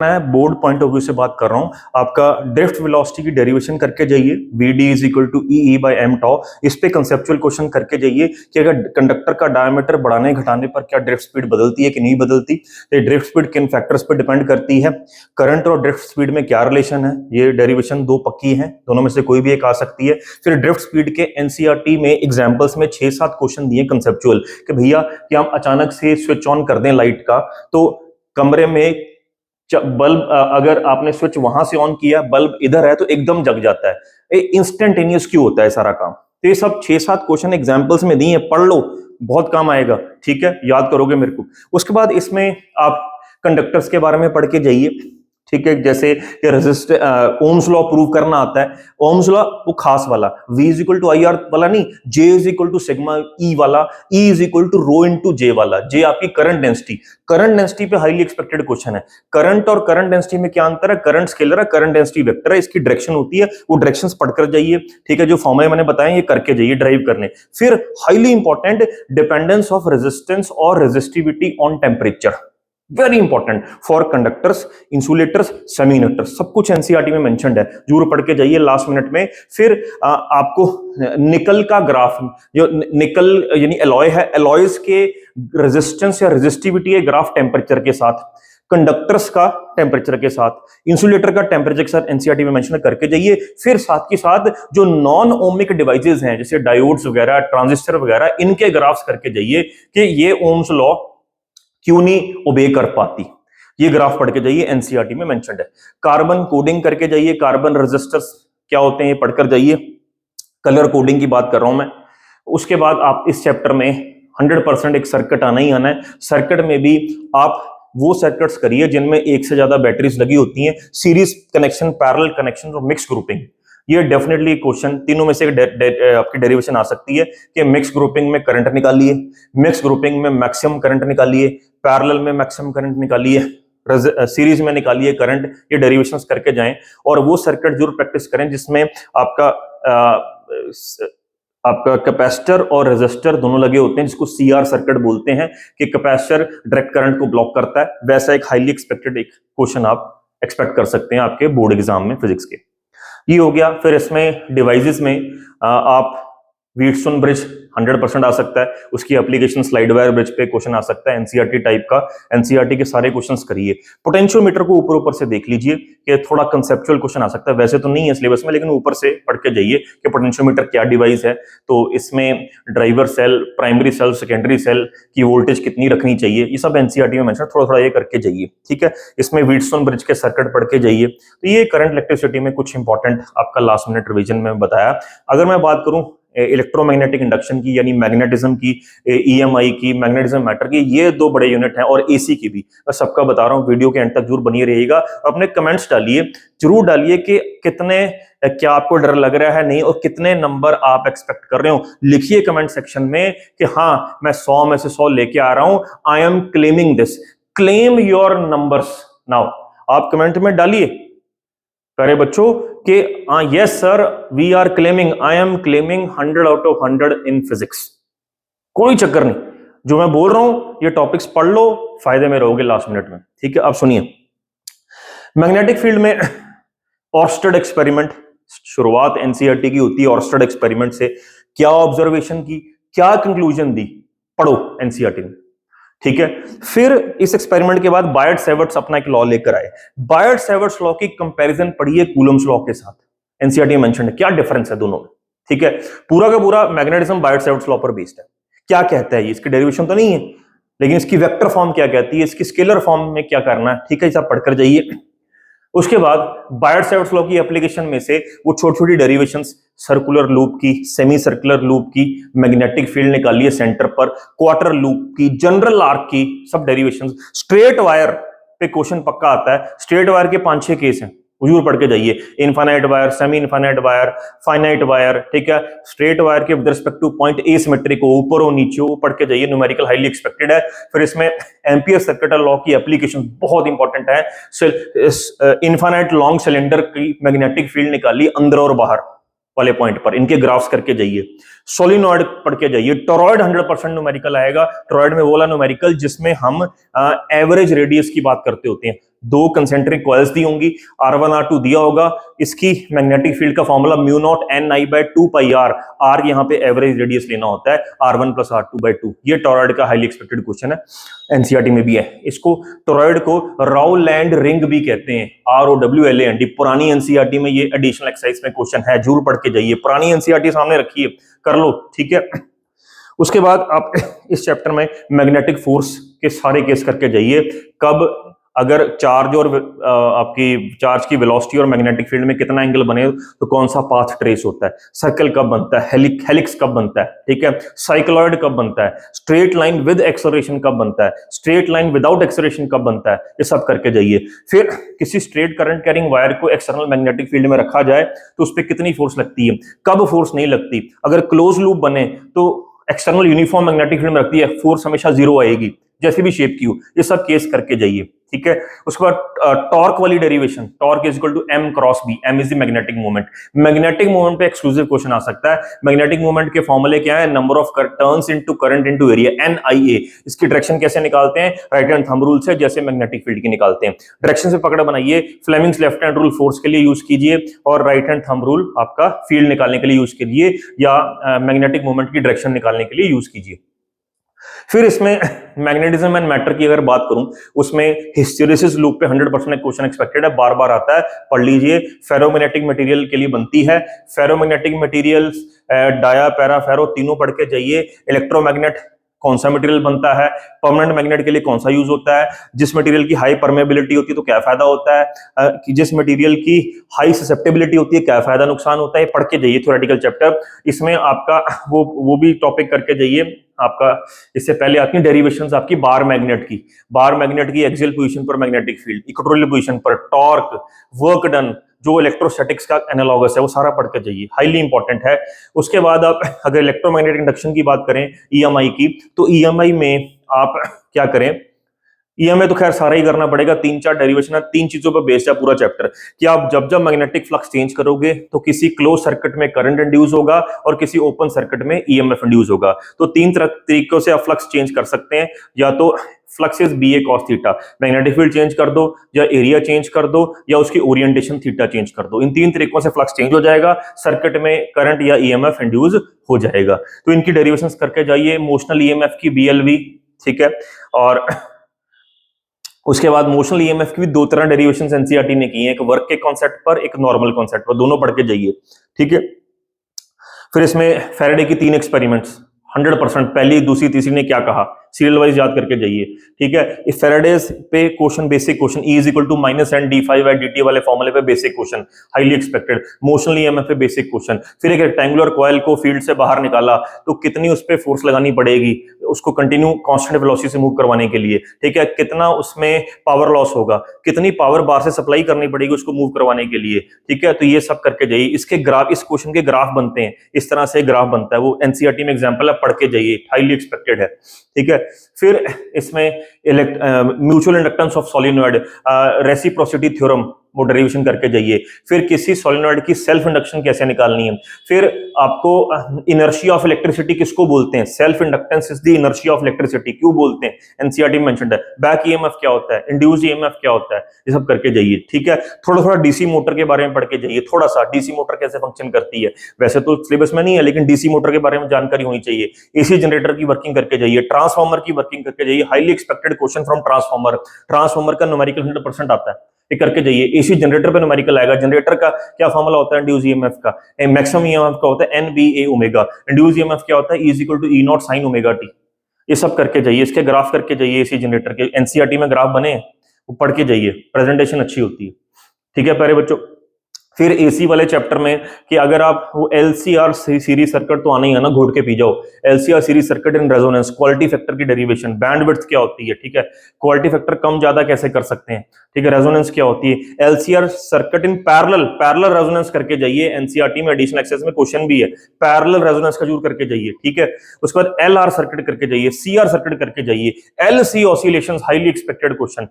मैं board point of view से बात कर रहा हूं। आपका ड्रिफ्ट वेलोसिटी की डेरिवेशन करके जाइए, vd is equal to E by M tau. इस पे कंसेप्चुअल क्वेश्चन करके जाइए कि अगर कंडक्टर का डायमीटर बढ़ाने घटाने पर क्या ड्रिफ्ट स्पीड बदलती है कि नहीं बदलती। तो ड्रिफ्ट स्पीड किन फैक्टर्स पर डिपेंड करती है, करंट और ड्रिफ्ट स्पीड में क्या रिलेशन है। ये डेरिवेशन दो पक्की है, दोनों में से कोई भी एक आ सकती है। फिर ड्रिफ्ट स्पीड के एनसीईआरटी में एग्जाम्पल्स में 6-7 क्वेश्चन दिए कंसेप्चुअल कि भैया कि हम अचानक से स्विच ऑन कर दें लाइट का, तो कमरे में बल्ब अगर आपने स्विच वहां से ऑन किया, बल्ब इधर है तो एकदम जग जाता है। इंस्टेंटेनियस क्यों होता है सारा काम। तो ये सब 6-7 क्वेश्चन एग्जांपल्स में दिए, पढ़ लो, बहुत काम आएगा। ठीक है, याद करोगे मेरे को। उसके बाद इसमें आप कंडक्टर्स के बारे में पढ़ के जाइए। ठीक है, जैसे रेजिस्टर ओम्स लॉ प्रूव करना आता है। ओम्स लॉ वो खास वाला, V is equal to I R वाला नहीं, J is equal to sigma E वाला, E is equal to rho into J वाला। J आपकी करंट डेंसिटी। करंट डेंसिटी पे हाईली एक्सपेक्टेड क्वेश्चन है। करंट और करंट डेंसिटी में क्या अंतर है, करंट स्केलर है, करंट डेंसिटी वेक्टर है, इसकी डायरेक्शन होती है, वो डायरेक्शंस पढ़कर जाइए। ठीक है, जो फॉर्मूले मैंने बताए ये करके जाइए ड्राइव करने। फिर highly important, dependence of resistance और resistivity on temperature, very important for conductors, insulators, semiconductors, सब कुछ एनसीईआरटी में मेंशन्ड है, जरूर पढ़ के जाइए लास्ट मिनट में। फिर आपको निकल का ग्राफ, जो निकल यानी एलॉय है, एलॉयज के रेजिस्टेंस या रेजिस्टिविटी है ग्राफ टेम्परेचर के साथ, कंडक्टर्स का टेम्परेचर के साथ, इंसुलेटर का टेम्परेचर के साथ एनसीईआरटी में मेंशन करके जाइए। फिर साथ के साथ जो नॉन ओमिक डिवाइसेस हैं जैसे डायोड्स वगैरह, ट्रांजिस्टर वगैरह, इनके ग्राफ्स करके जाइए कि ये ओम्स लॉ क्यों नहीं ओबे कर पाती। ये ग्राफ पढ़ के जाइए, एनसीईआरटी में मेंशन्ड है। कार्बन कोडिंग करके जाइए, कार्बन रेजिस्टर्स क्या होते हैं ये पढ़कर जाइए। कलर कोडिंग की बात कर रहा हूं मैं। उसके बाद आप इस चैप्टर में 100% एक सर्किट आना ही आना है। सर्किट में भी आप वो सर्किट्स करिए जिनमें एक से ज्यादा बैटरीज लगी होती हैं, सीरीज कनेक्शन, पैरेलल कनेक्शन और मिक्स ग्रुपिंग। ये डेफिनेटली क्वेश्चन तीनों में से आपकी डेरिवेशन आ सकती है कि मिक्स ग्रुपिंग में करंट निकालिए, मिक्स ग्रुपिंग में मैक्सिमम करंट निकालिए, पैरेलल में मैक्सिमम करंट निकालिए, सीरीज में निकालिए करंट। ये डेरिवेशंस करके जाएं और वो सर्किट जरूर प्रैक्टिस करें जिसमें आपका कैपेसिटर और रेजिस्टर दोनों लगे होते हैं, जिसको सीआर सर्किट बोलते हैं कि कैपेसिटर डायरेक्ट करंट को ब्लॉक करता है। वैसा एक हाईली एक्सपेक्टेड एक क्वेश्चन आप एक्सपेक्ट कर सकते हैं आपके बोर्ड एग्जाम में फिजिक्स के। ये हो गया। फिर इसमें डिवाइसेस में आप व्हीटस्टोन ब्रिज 100% आ सकता है, उसकी एप्लीकेशन स्लाइड वायर ब्रिज पे क्वेश्चन आ सकता है एनसीईआरटी टाइप का। एनसीईआरटी के सारे क्वेश्चंस करिए। पोटेंशियोमीटर को ऊपर ऊपर से देख लीजिए कि थोड़ा कंसेप्चुअल क्वेश्चन आ सकता है, वैसे तो नहीं है सिलेबस में, लेकिन ऊपर से पढ़ के जाइए कि पोटेंशियोमीटर क्या डिवाइस है। तो इसमें driver cell, primary cell, secondary cell की वोल्टेज कितनी रखनी चाहिए, ये सब एनसीईआरटी में मेंशन, थोड़ा थोड़ा ये करके जाइए। ठीक है, इसमें व्हीटस्टोन ब्रिज के सर्किट पढ़ के जाइए। तो ये करंट इलेक्ट्रिसिटी में कुछ इंपॉर्टेंट आपका लास्ट मिनट रिवीजन में बताया। अगर मैं बात करूं इलेक्ट्रोमैग्नेटिक इंडक्शन की यानी मैग्नेटिज्म की, ईएमआई की, मैग्नेटिज्म मैटर की, ये दो बड़े यूनिट हैं, और एसी की भी मैं सबका बता रहा हूं। वीडियो के एंड तक जरूर बनी रहिएगा। अपने कमेंट्स डालिए, जरूर डालिए कि कितने, क्या आपको डर लग रहा है नहीं, और कितने नंबर आप एक्सपेक्ट कर रहे हो। लिखिए कमेंट सेक्शन में कि हाँ मैं 100 में से 100 लेके आ रहा हूं, I am claiming this. Claim your numbers now. आप कमेंट में डालिए प्यारे बच्चों कि yes sir we are claiming, I am claiming 100 out of 100 in physics. कोई चक्कर नहीं, जो मैं बोल रहा हूं ये टॉपिक्स पढ़ लो, फायदे में रहोगे लास्ट मिनट में। ठीक है, अब सुनिए। मैग्नेटिक फील्ड में ऑर्स्टेड एक्सपेरिमेंट, शुरुआत एनसीईआरटी की होती है ऑर्स्टेड एक्सपेरिमेंट से। क्या ऑब्जर्वेशन की, क्या कंक्लूजन दी, पढ़ो एनसीईआरटी में। ठीक है, फिर इस एक्सपेरिमेंट के बाद बायट सेवर्ट्स अपना एक लॉ लेकर आए। बायट सेवर्ट्स लॉ की कंपैरिजन पढ़िए कूलम्स लॉ के साथ। एनसीईआरटी में मेंशन है क्या डिफरेंस है दोनों में। ठीक है, पूरा का पूरा मैग्नेटिज्म बायट सेवर्ट्स लॉ पर बेस्ड है। क्या कहता है ये, इसकी डेरिवेशन तो नहीं है, लेकिन इसकी वेक्टर फॉर्म क्या कहती है, इसकी स्केलर फॉर्म में क्या करना है। ठीक है, सब पढ़कर जाइए। उसके बाद बायट सेवर्ट्स लॉ की एप्लीकेशन में से वो छोटी छोटी डेरिवेशंस, सर्कुलर लूप की, सेमी सर्कुलर लूप की, मैग्नेटिक फील्ड निकालिए सेंटर पर, क्वार्टर लूप की, जनरल आर्क की, सब डेरिवेशंस। स्ट्रेट वायर पे क्वेश्चन पक्का आता है। स्ट्रेट वायर के 5-6 केस हैं, जरूर पढ़ के जाइए। Infinite wire, semi infinite wire, finite wire. ठीक है, स्ट्रेट वायर के with respect two point A symmetric हो, ऊपर हो नीचे हो, पढ़ के जाइए। न्यूमेरिकल हाईली एक्सपेक्टेड है। फिर इसमें एम्पियर सर्किट लॉ की एप्लीकेशन बहुत इंपॉर्टेंट है। इनफाइनाइट लॉन्ग सिलेंडर की मैग्नेटिक फील्ड निकाली अंदर और बाहर वाले पॉइंट पर, इनके ग्राफ्स करके जाइए। सोलिनॉइड पढ़ के जाइए। टोरॉइड 100% न्यूमेरिकल आएगा। टोरॉइड में वो वाला न्यूमेरिकल जिसमें हम एवरेज रेडियस की बात करते होते हैं। दो कंसेंट्रिक कॉइल्स दी होंगी, R1 R2 दिया होगा, इसकी मैग्नेटिक फील्ड का formula mu naught Ni/2πr, R यहाँ पे एवरेज रेडियस लेना होता है, R1 + R2/2। ये टॉरॉयड का हाईली एक्सपेक्टेड क्वेश्चन है, एनसीईआरटी में भी है। इसको टॉरॉयड को राउलैंड रिंग भी कहते हैं, ROWLAND। पुरानी एनसीईआरटी में ये एडिशनल एक्सरसाइज में क्वेश्चन है, जरूर पढ़ के जाइए, पुरानी एनसीईआरटी सामने रखिए, कर लो, ठीक है। उसके बाद आप इस चैप्टर में मैग्नेटिक फोर्स के सारे केस करके जाइए, कब अगर चार्ज और आपकी चार्ज की वेलोसिटी और मैग्नेटिक फील्ड में कितना एंगल बने तो कौन सा पाथ ट्रेस होता है, सर्कल कब बनता है, हेलिक्स कब बनता है, ठीक है, साइक्लॉइड कब बनता है, स्ट्रेट लाइन विद एक्सेलरेशन कब बनता है, स्ट्रेट लाइन विदाउट एक्सेलरेशन कब बनता है, ये सब करके जाइए। फिर किसी स्ट्रेट करंट कैरिंग वायर को एक्सटर्नल मैग्नेटिक फील्ड में रखा जाए तो उस पर कितनी फोर्स लगती है, कब फोर्स नहीं लगती, अगर क्लोज लूप बने तो एक्सटर्नल यूनिफॉर्म मैग्नेटिक फील्ड में रखती है, फोर्स हमेशा जीरो आएगी, जैसे भी शेप की हो, ये सब केस करके जाइए, ठीक है। उसके बाद टॉर्क वाली derivation, torque is equal to M cross B, M is the magnetic moment. Magnetic moment पे एक्सक्लूसिव क्वेश्चन आ सकता है। मैग्नेटिक मोमेंट के फॉर्मूले क्या है, number of turns into current into area, NIA। इसकी डायरेक्शन कैसे निकालते हैं, राइट हैंड थंब रूल से, जैसे मैग्नेटिक फील्ड की निकालते हैं। डायरेक्शन से पकड़ बनाइए, Fleming's left hand rule force के लिए यूज कीजिए और राइट हैंड थंब रूल आपका फील्ड निकालने के लिए यूज कीजिए, या मैग्नेटिक मोमेंट की डायरेक्शन निकालने के लिए यूज कीजिए। फिर इसमें मैग्नेटिज्म एंड मैटर की अगर बात करूं, उसमें हिस्टेरेसिस लूप पे 100% क्वेश्चन एक्सपेक्टेड है, बार बार आता है, पढ़ लीजिए। फेरोमैग्नेटिक मटेरियल के लिए बनती है, फेरोमैग्नेटिक मटेरियल्स, डाया, पैरा, फेरो तीनों पढ़ के जाइए। इलेक्ट्रोमैग्नेट कौन सा मटेरियल बनता है, परमानेंट मैग्नेट के लिए कौन सा यूज होता है, जिस मटेरियल की हाई परमेबिलिटी होती है तो क्या फायदा होता है, कि जिस मटेरियल की हाई ससेप्टेबिलिटी होती है क्या फायदा नुकसान होता है, पढ़ के जाइए थ्योरेटिकल चैप्टर। इसमें आपका वो भी टॉपिक करके जाइए। आपका इससे पहले आती है डेरिवेशंस आपकी बार मैग्नेट की एक्सियल पोजीशन पर मैग्नेटिक फील्ड, इक्वेटोरियल पोजीशन पर टॉर्क, वर्क डन, जो इलेक्ट्रोस्टैटिक्स का एनालॉगस है वो सारा पढ़ के जाइए, हाईली इंपॉर्टेंट है। उसके बाद आप अगर इलेक्ट्रोमैग्नेटिक इंडक्शन की बात करें, EMI की, तो EMI में आप क्या करें, EMI तो खैर सारा ही करना पड़ेगा, 3-4 डेरिवेशन है, 3 चीजों पर बेस्ड है पूरा चैप्टर, कि आप जब जब मैग्नेटिक फ्लक्स चेंज करोगे तो किसी क्लोज सर्किट में करंट इंड्यूस होगा और किसी ओपन सर्किट में EMF इंड्यूस होगा। तो 3 तरीकों से आप फ्लक्स चेंज कर सकते हैं, या तो flux is BA cos theta, magnetic field change कर दो, या एरिया चेंज कर दो, या उसकी ओरिएंटेशन थीटा चेंज कर दो। इन 3 तरीकों से फ्लक्स चेंज हो जाएगा, सर्किट में करंट या EMF इंड्यूस हो जाएगा। तो इनकी डेरिवेशंस करके जाइए। मोशनल EMF की BLV, ठीक है, और उसके बाद मोशनल EMF की भी 2 तरह डेरिवेशंस एनसीईआरटी ने की हैं, एक वर्क के कॉन्सेप्ट पर, एक नॉर्मल कॉन्सेप्ट पर, दोनों पढ़ के जाइए, ठीक है। फिर इसमें फैराडे की 3 एक्सपेरिमेंट्स 100%, पहली, दूसरी, तीसरी ने क्या कहा, सीरियल वाइज याद करके जाइए, ठीक है। इस फैराडेज पे question, basic question, E is equal to -N d∅/dt वाले फॉर्मूले पे basic question, highly expected. Motional EMF पे बेसिक क्वेश्चन। फिर एक रेक्टेंगुलर कॉइल को फील्ड से बाहर निकाला तो कितनी उस पे फोर्स लगानी पड़ेगी उसको कंटिन्यू कांस्टेंट वेलोसिटी से मूव करवाने के लिए, ठीक है, कितना उसमें पावर लॉस होगा, कितनी पावर बाहर से सप्लाई करनी पड़ेगी उसको मूव करवाने के लिए, ठीक है। तो ये सब करके जाइए। इसके ग्राफ, इस क्वेश्चन के ग्राफ बनते हैं, इस तरह से ग्राफ बनता है, वो एनसीईआरटी में एग्जांपल है, पढ़ के जाइए, हाईली एक्सपेक्टेड है, ठीक है। फिर इसमें mutual inductance of solenoid, reciprocity theorem, वो डेरिवेशन करके जाइए। फिर किसी सोलेनॉइड की सेल्फ इंडक्शन कैसे निकालनी है। फिर आपको इनर्शिया ऑफ इलेक्ट्रिसिटी किसको बोलते हैं, self inductance is the inertia of electricity, क्यों बोलते हैं, एनसीईआरटी में मेंशन्ड है। बैक EMF क्या होता है, इंड्यूस्ड EMF क्या होता है, ये सब करके जाइए, ठीक है। थोड़ा थोड़ा डीसी मोटर के बारे में पढ़ के जाइए, थोड़ा सा डीसी मोटर कैसे फंक्शन करती है, वैसे तो सिलेबस में नहीं है लेकिन डीसी मोटर के बारे में जानकारी होनी चाहिए। एसी जनरेटर की वर्किंग करके जाइए, ट्रांसफार्मर की वर्किंग करके जाइए, highly expected question from transformer का न्यूमेरिकल 100% आता है, ये करके जाइए। एसी जनरेटर पे न्यूमेरिकल आएगा, जनरेटर का क्या फॉर्मूला होता है इंड्यूस EMF का, मैक्सिमम EMF का होता है NBA ओमेगा, इंड्यूस EMF क्या होता है E equal to E0 sin omega t। ये सब करके जाइए, इसके ग्राफ करके जाइए, एसी जनरेटर के एनसीईआरटी में ग्राफ बने वो पढ़ के जाइए, प्रेजेंटेशन अच्छी होती है, ठीक है प्यारे बच्चों। फिर एसी वाले चैप्टर में कि अगर आप वो LCR सीरीज सर्किट तो आना ही है ना, घोट के पी जाओ, LCR series circuit in resonance, quality factor की डेरिवेशन, बैंडविड्थ क्या होती है, ठीक है, क्वालिटी फैक्टर कम ज्यादा कैसे कर सकते हैं, ठीक है, रेजोनेंस क्या होती है, LCR circuit in parallel resonance करके जाइए, एनसीईआरटी में एडिशनल एक्सेस में क्वेश्चन भी है, पैरेलल रेजोनेंस का जरूर करके जाइए, ठीक है। उसके बाद LR सर्किट करके जाइए, CR सर्किट करके जाइए, LC oscillations, highly expected question,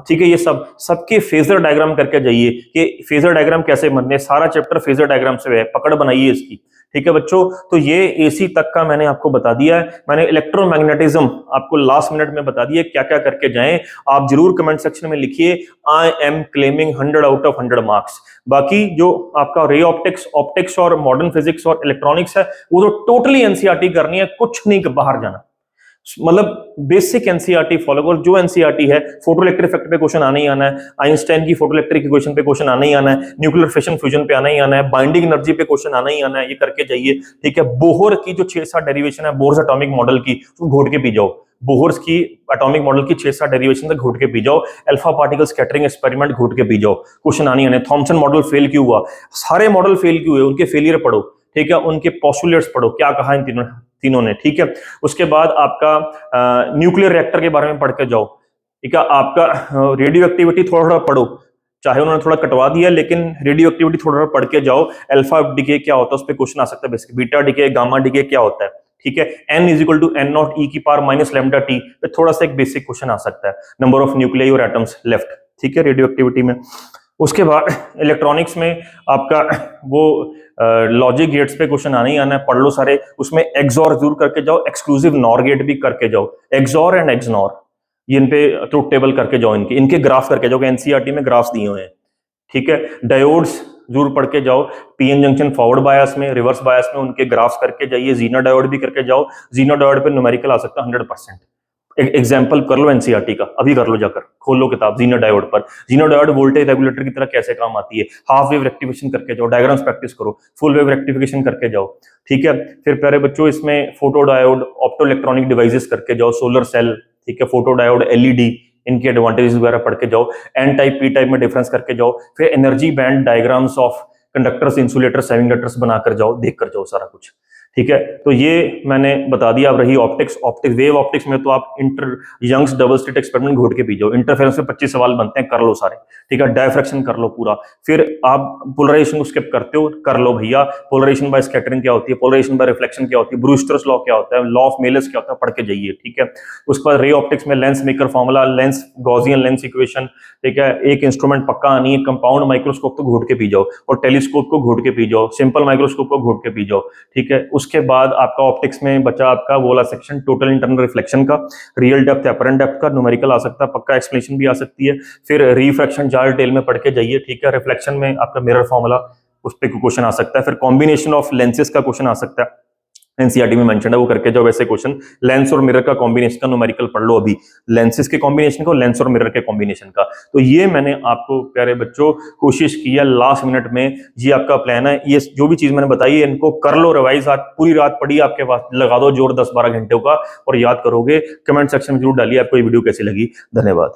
ठीक है। ये सबके फेजर डायग्राम करके जाइए कि फेजर डायग्राम कैसे मन ने, सारा चैप्टर फेजर डायग्राम से है, पकड़ बनाइए इसकी, ठीक है बच्चों। तो ये एसी तक का मैंने आपको बता दिया है। मैंने इलेक्ट्रोमैग्नेटिज्म आपको लास्ट मिनट में बता दिया क्या क्या करके जाएं। आप जरूर कमेंट सेक्शन में लिखिए आई am claiming 100 out of 100 marks. बाकी जो आपका रे ऑप्टिक्स, ऑप्टिक्स और मॉडर्न फिजिक्स और इलेक्ट्रॉनिक्स है वो तो टोटली एनसीईआरटी करनी है, कुछ नहीं बाहर जाना, मतलब बेसिक एनसीईआरटी फॉलो करो। जो एनसीईआरटी है, फोटोइलेक्ट्रिक इफेक्ट पे क्वेश्चन आना ही आना है, आइंस्टाइन की फोटोइलेक्ट्रिक इक्वेशन पे क्वेश्चन आना ही आना है, न्यूक्लियर फिशन फ्यूजन पे आना ही आना है, बाइंडिंग एनर्जी पे क्वेश्चन आना ही आना है, ये करके जाइए, ठीक है। बोहर की जो 6-7 डेरिवेशन है बोहर्स एटॉमिक मॉडल की, तो घोट के पी जाओ, बोहर्स की एटॉमिक मॉडल की 6-7 डेरिवेशन तक घोट के पी जाओ, अल्फा पार्टिकल स्कैटरिंग एक्सपेरिमेंट घोट के पी जाओ, क्वेश्चन आने आने। थॉमसन मॉडल फेल क्यों हुआ, सारे मॉडल फेल क्यों हुए, उनके फेलियर पढ़ो, ठीक है, उनके पोस्टुलेट्स पढ़ो, क्या कहा इन तीनों ने, ठीक है। उसके बाद आपका न्यूक्लियर रिएक्टर के बारे में पढ़ के जाओ, ठीक है। आपका रेडियो एक्टिविटी थोड़ा थोड़ा पढ़ो, चाहे उन्होंने थोड़ा कटवा दिया लेकिन रेडियो एक्टिविटी थोड़ा थोड़ा पढ़ के जाओ। अल्फा डिके क्या होता है उस पर क्वेश्चन आ सकता है basic, beta decay, gamma decay क्या होता है, ठीक है। n is equal to n0 e की पावर माइनस लैम्डा टी पे थोड़ा सा एक बेसिक क्वेश्चन आ सकता है, नंबर ऑफ न्यूक्लियाई और एटम्स लेफ्ट, ठीक है, रेडियो एक्टिविटी में। उसके बाद इलेक्ट्रॉनिक्स में आपका वो लॉजिक गेट्स पे क्वेश्चन आना ही आना है, पढ़ लो सारे। उसमें एक्सॉर जरूर करके जाओ, एक्सक्लूसिव नॉर गेट भी करके जाओ, एक्सॉर एंड एक्सनॉर, ये इन पे ट्रुथ टेबल करके जाओ, इनके ग्राफ करके जाओ, एनसीईआरटी में ग्राफ्स दिए हुए हैं, ठीक है। डायोड्स जरूर पढ़ के जाओ, पीएन जंक्शन फॉरवर्ड बायस में, रिवर्स बायस में उनके ग्राफ्स करके जाइए, जीनो डायोड भी करके जाओ, जीनो डायोड पे न्यूमेरिकल आ सकता है 100%। एग्जाम्पल कर लो एनसीईआरटी का, अभी कर लो, जाकर खोल लो किताब जीनो डायोड पर। जीनो डायोड वोल्टेज रेगुलेटर की तरह कैसे काम आती है, हाफ वेव रेक्टिफिकेशन करके जाओ, डायग्राम्स प्रैक्टिस करो, फुल वेव रेक्टिफिकेशन करके जाओ, ठीक है। फिर प्यारे बच्चों इसमें photo diode, opto electronic devices करके जाओ, सोलर सेल, ठीक है, फोटो डायोड, एलईडी, इनके एडवांटेजेस वगैरह पढ़ के जाओ, एन टाइप पी टाइप में डिफरेंस करके जाओ। फिर energy band diagrams of conductors, insulators, semiconductors बना कर जाओ, देख कर जाओ सारा कुछ, ठीक है। तो ये मैंने बता दिया। अब रही ऑप्टिक्स, वेव ऑप्टिक्स में तो आप यंग्स डबल स्लिट एक्सपेरिमेंट घोट के पी जाओ, इंटरफेरेंस में 25 सवाल बनते हैं, कर लो सारे, ठीक है। डायफ्रैक्शन कर लो पूरा। फिर आप पोलराइजेशन को स्किप करते हो, कर लो भैया, पोलराइजेशन बाय स्कैटरिंग क्या होती है, पोलराइजेशन बाय रिफ्लेक्शन क्या होती है, ब्रूस्टर्स लॉ क्या होता है, लॉ ऑफ मेलर्स क्या होता है, पढ़ के जाइए, ठीक है। उसके बाद रे ऑप्टिक्स में lens maker formula, lens Gaussian lens equation, ठीक है। एक इंस्ट्रूमेंट पक्का आनी है, कंपाउंड माइक्रोस्कोप तो घोट के पी जाओ, और टेलीस्कोप को घोट के पी जाओ, सिंपल माइक्रोस्कोप को घोट के पी जाओ, ठीक है। उसके बाद आपका ऑप्टिक्स में बचा आपका वो वाला सेक्शन टोटल इंटरनल रिफ्लेक्शन का, रियल डेप्थ, अपरेंट डेप्थ का न्यूमेरिकल आ सकता है, पक्का एक्सप्लेनेशन भी आ सकती है। फिर रिफ्रैक्शन जार डिटेल में पढ़ के जाइए, ठीक है। रिफ्लेक्शन में आपका मिरर फॉर्मूला, उस पर क्वेश्चन आ सकता है। फिर कॉम्बिनेशन ऑफ लेंसेज का क्वेश्चन आ सकता है, एनसीईआरटी में मेंशन है, वो करके जाओ वैसे क्वेश्चन। लेंस और मिरर का कॉम्बिनेशन का न्यूमेरिकल पढ़ लो अभी, लेंसेज के कॉम्बिनेशन को, लेंस और मिरर के कॉम्बिनेशन का। तो ये मैंने आपको प्यारे बच्चों कोशिश किया लास्ट मिनट में, ये आपका प्लान है, ये जो भी चीज मैंने बताई है इनको कर लो रिवाइज। आज पूरी रात पड़ी आपके पास, लगा दो जोर 10-12 घंटे का और याद करोगे। कमेंट सेक्शन में जरूर डालिए आपको ये वीडियो कैसी लगी। धन्यवाद।